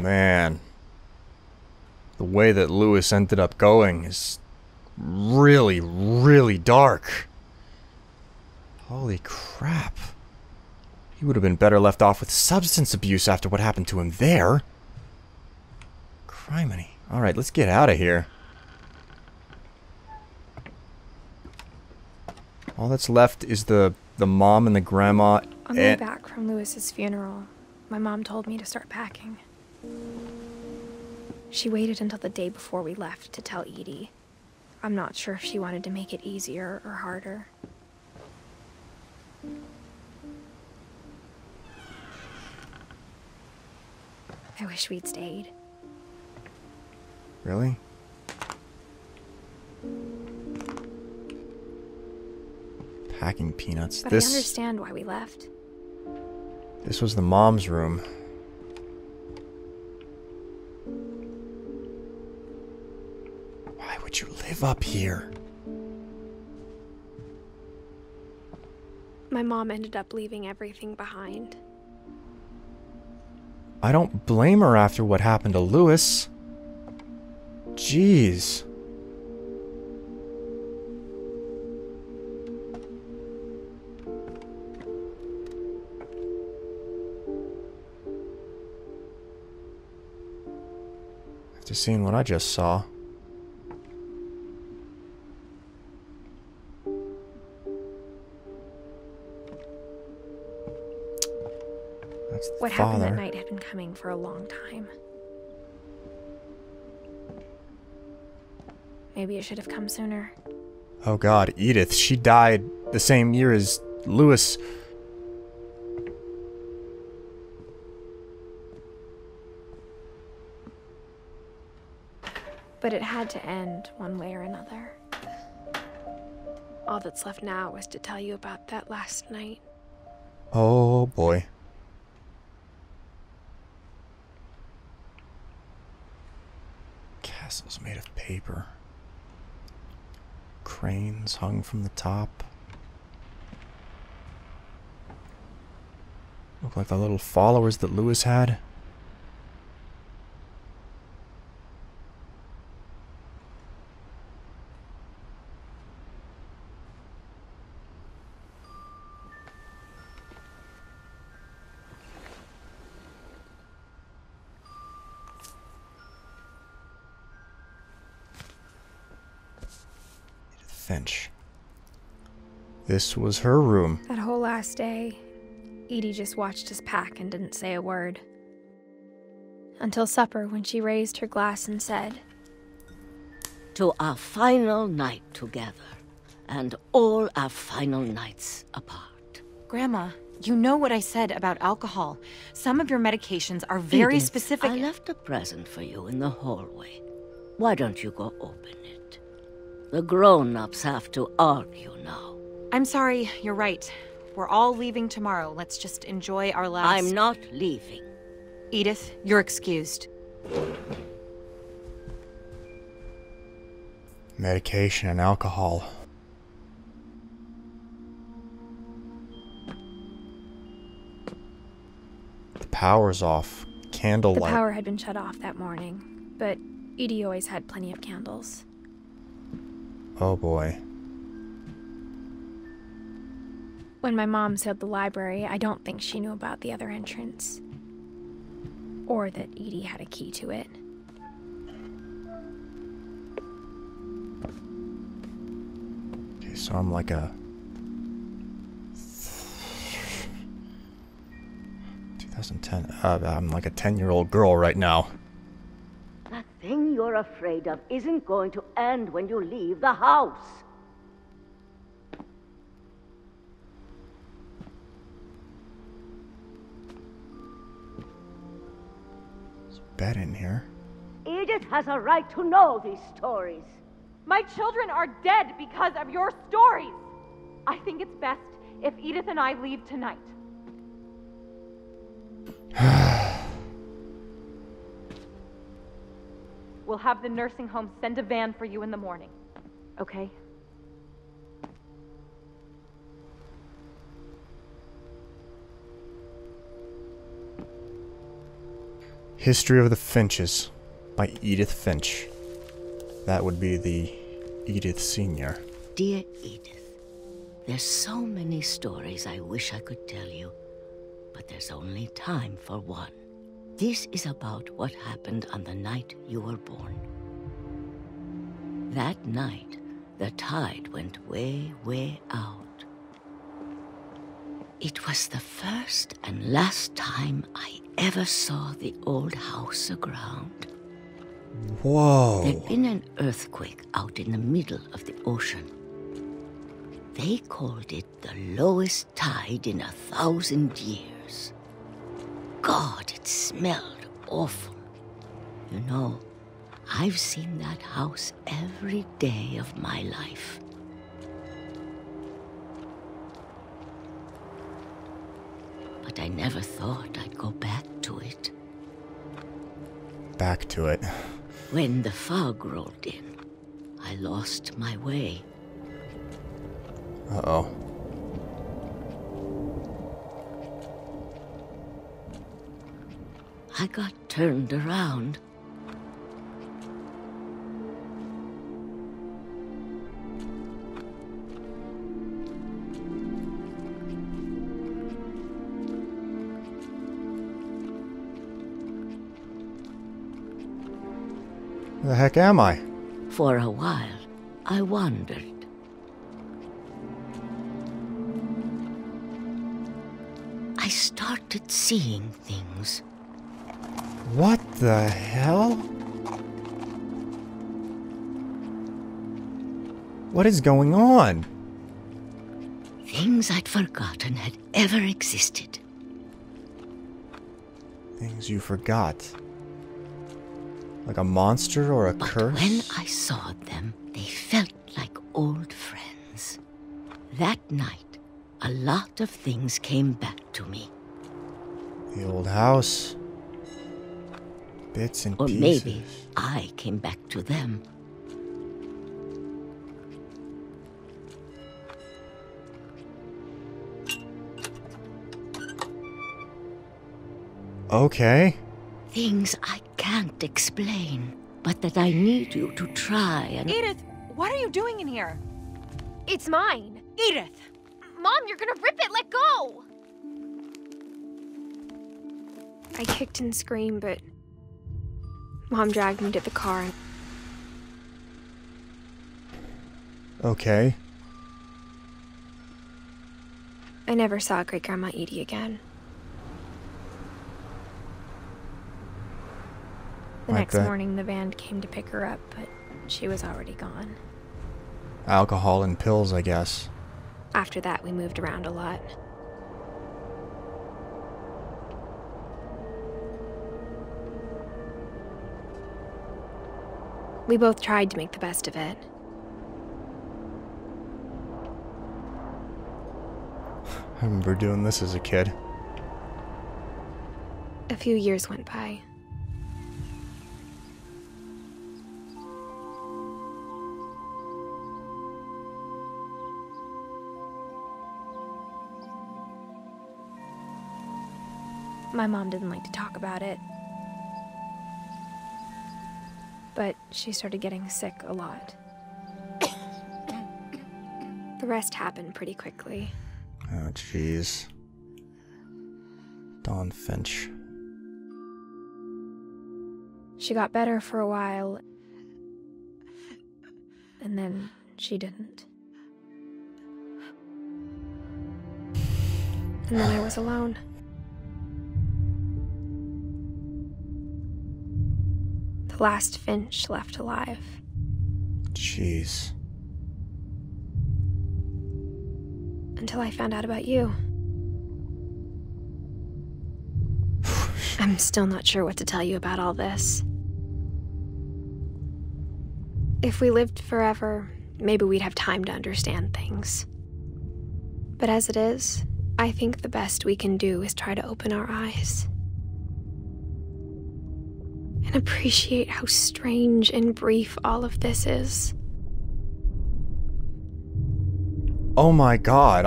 man. The way that Lewis ended up going is really, really dark. Holy crap. He would have been better left off with substance abuse after what happened to him there. Criminy. Alright, let's get out of here. All that's left is the mom and the grandma. On the way back from Lewis's funeral, my mom told me to start packing. She waited until the day before we left to tell Edie. I'm not sure if she wanted to make it easier or harder. I wish we'd stayed. Really? Packing peanuts. But I understand why we left. This was the mom's room. Why would you live up here? My mom ended up leaving everything behind. I don't blame her after what happened to Lewis. Jeez. After seeing what I just saw. That's the What father. happened that night had been coming for a long time. Maybe it should have come sooner. Oh god, Edith. She died the same year as Lewis. But it had to end one way or another. All that's left now is to tell you about that last night. Oh boy. Castles made of paper. Cranes hung from the top. Look like the little followers that Lewis had. Edith Finch. This was her room. That whole last day, Edie just watched us pack and didn't say a word. Until supper, when she raised her glass and said, "To our final night together, and all our final nights apart." Grandma, you know what I said about alcohol. Some of your medications are very Edith, specific. I left a present for you in the hallway. Why don't you go open it? The grown-ups have to argue now. I'm sorry, you're right. We're all leaving tomorrow. Let's just enjoy our last... I'm not leaving. Edith, you're excused. Medication and alcohol. The power's off. Candlelight. the power had been shut off that morning, but Edie always had plenty of candles. Oh boy. When my mom sealed the library, I don't think she knew about the other entrance. Or that Edie had a key to it. Okay, so I'm like a... 2010. I'm like a 10-year-old girl right now. That thing you're afraid of isn't going to end when you leave the house. There's a bed in here. Edith has a right to know these stories. My children are dead because of your stories. I think it's best if Edith and I leave tonight. We'll have the nursing home send a van for you in the morning. Okay? History of the Finches by Edith Finch. That would be the Edith Sr. Dear Edith, there's so many stories I wish I could tell you, but there's only time for one. This is about what happened on the night you were born. That night, the tide went way, way out. It was the first and last time I ever saw the old house aground. Whoa. There'd been an earthquake out in the middle of the ocean. They called it the lowest tide in 1,000 years. God, it smelled awful. You know, I've seen that house every day of my life. But I never thought I'd go back to it. Back to it. When the fog rolled in, I lost my way. Uh-oh. I got turned around. Where the heck am I? For a while, I wandered. I started seeing things. What the hell? What is going on? Things I'd forgotten had ever existed. Things you forgot. Like a monster or a But curse? when I saw them, they felt like old friends. That night, a lot of things came back to me. The old house. Bits and Or pieces. maybe I came back to them. Okay. Things I can't explain, but that I need you to try and... Edith, what are you doing in here? It's mine. Edith! Mom, you're gonna rip it! Let go! I kicked and screamed, but Mom dragged me to the car. Okay. I never saw Great Grandma Edie again. The I next bet. morning, the van came to pick her up, but she was already gone. Alcohol and pills, I guess. After that, we moved around a lot. We both tried to make the best of it. I remember doing this as a kid. A few years went by. My mom didn't like to talk about it. But she started getting sick a lot. The rest happened pretty quickly. Oh, jeez. Dawn Finch. She got better for a while, and then she didn't. And then I was alone. The last Finch left alive. Jeez. Until I found out about you. I'm still not sure what to tell you about all this. If we lived forever, maybe we'd have time to understand things. But as it is, I think the best we can do is try to open our eyes. And appreciate how strange and brief all of this is. Oh my god,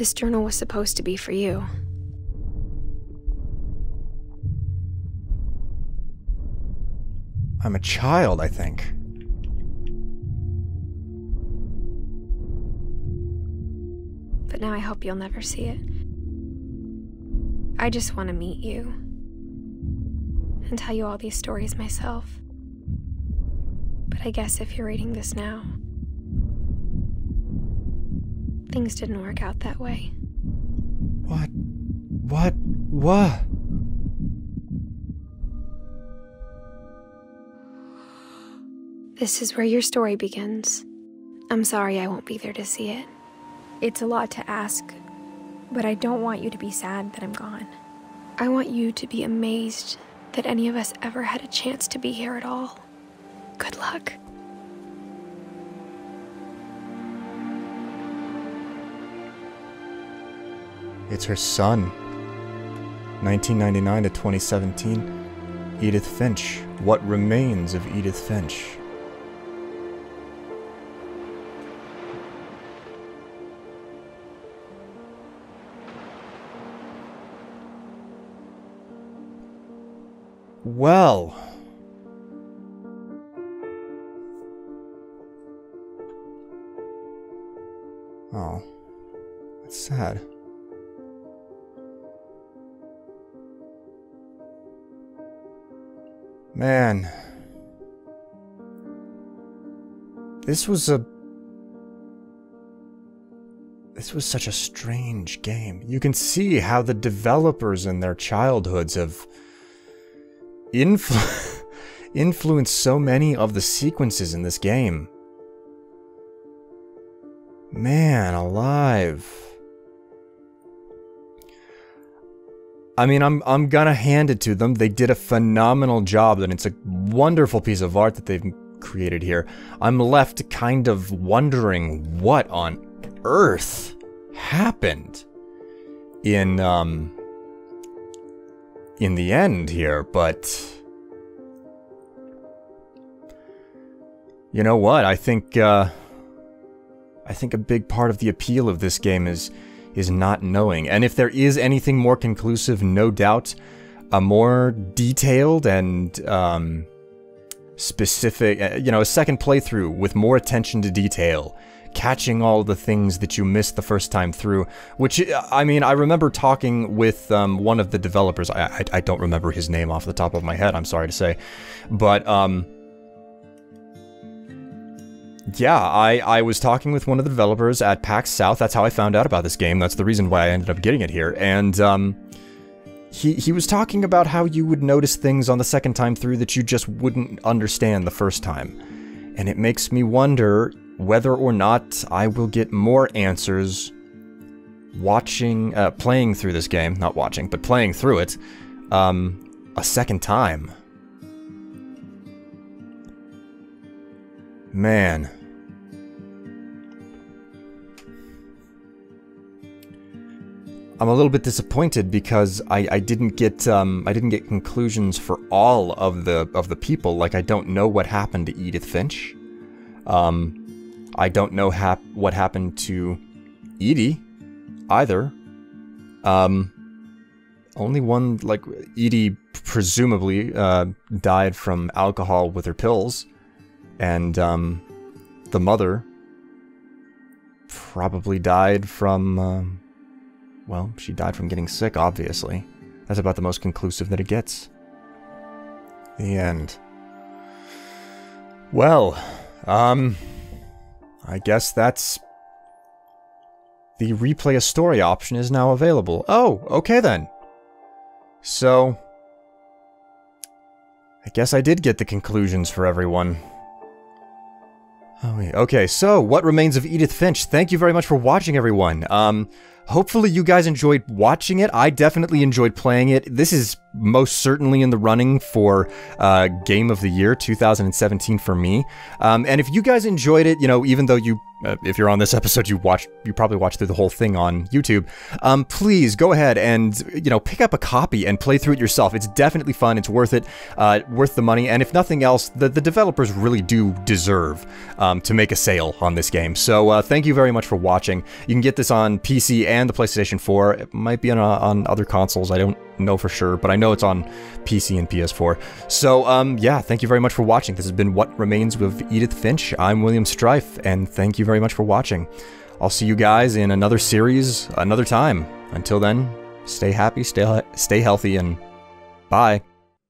This journal was supposed to be for you. I'm a child, I think. But now I hope you'll never see it. I just want to meet you and tell you all these stories myself. But I guess if you're reading this now, things didn't work out that way. What? This is where your story begins. I'm sorry I won't be there to see it. It's a lot to ask, but I don't want you to be sad that I'm gone. I want you to be amazed that any of us ever had a chance to be here at all. Good luck. It's her son. 1999 to 2017. Edith Finch. What remains of Edith Finch? Well. Oh. That's sad. Man. This was such a strange game. You can see how the developers in their childhoods have influenced so many of the sequences in this game. Man alive. I mean, I'm gonna hand it to them. They did a phenomenal job, and it's a wonderful piece of art that they've created here. I'm left kind of wondering what on earth happened in the end here, but you know what? I think a big part of the appeal of this game is not knowing. And if there is anything more conclusive, no doubt, a more detailed and specific, a second playthrough with more attention to detail, catching all the things that you missed the first time through, which, I mean, I remember talking with one of the developers. I don't remember his name off the top of my head, I'm sorry to say, but yeah, I was talking with one of the developers at PAX South. That's how I found out about this game. That's the reason why I ended up getting it here. And he was talking about how you would notice things on the second time through that you just wouldn't understand the first time. And it makes me wonder whether or not I will get more answers playing through this game. Not watching, but playing through it a second time. Man. I'm a little bit disappointed because I didn't get conclusions for all of the people. Like, I don't know what happened to Edith Finch. I don't know what happened to Edie either. Only one, like, Edie presumably died from alcohol with her pills. And, the mother probably died from, well, she died from getting sick, obviously. That's about the most conclusive that it gets. The end. Well, I guess that's... The replay a story option is now available. Oh, okay then. So... I guess I did get the conclusions for everyone. Oh, wait. Okay, so, what remains of Edith Finch? Thank you very much for watching, everyone. Hopefully you guys enjoyed watching it. I definitely enjoyed playing it. This is most certainly in the running for Game of the Year 2017 for me. And if you guys enjoyed it, you know, even though you if you're on this episode, you probably watched through the whole thing on YouTube. Please go ahead and, pick up a copy and play through it yourself. It's definitely fun. It's worth it, worth the money. And if nothing else, the developers really do deserve to make a sale on this game. So thank you very much for watching. You can get this on PC and the PlayStation 4. It might be on other consoles. I don't know for sure, but I know it's on PC and PS4. So yeah, thank you very much for watching. This has been What Remains with Edith Finch. I'm William Strife, and thank you very much for watching. I'll see you guys in another series another time. Until then, stay happy, stay healthy, and bye.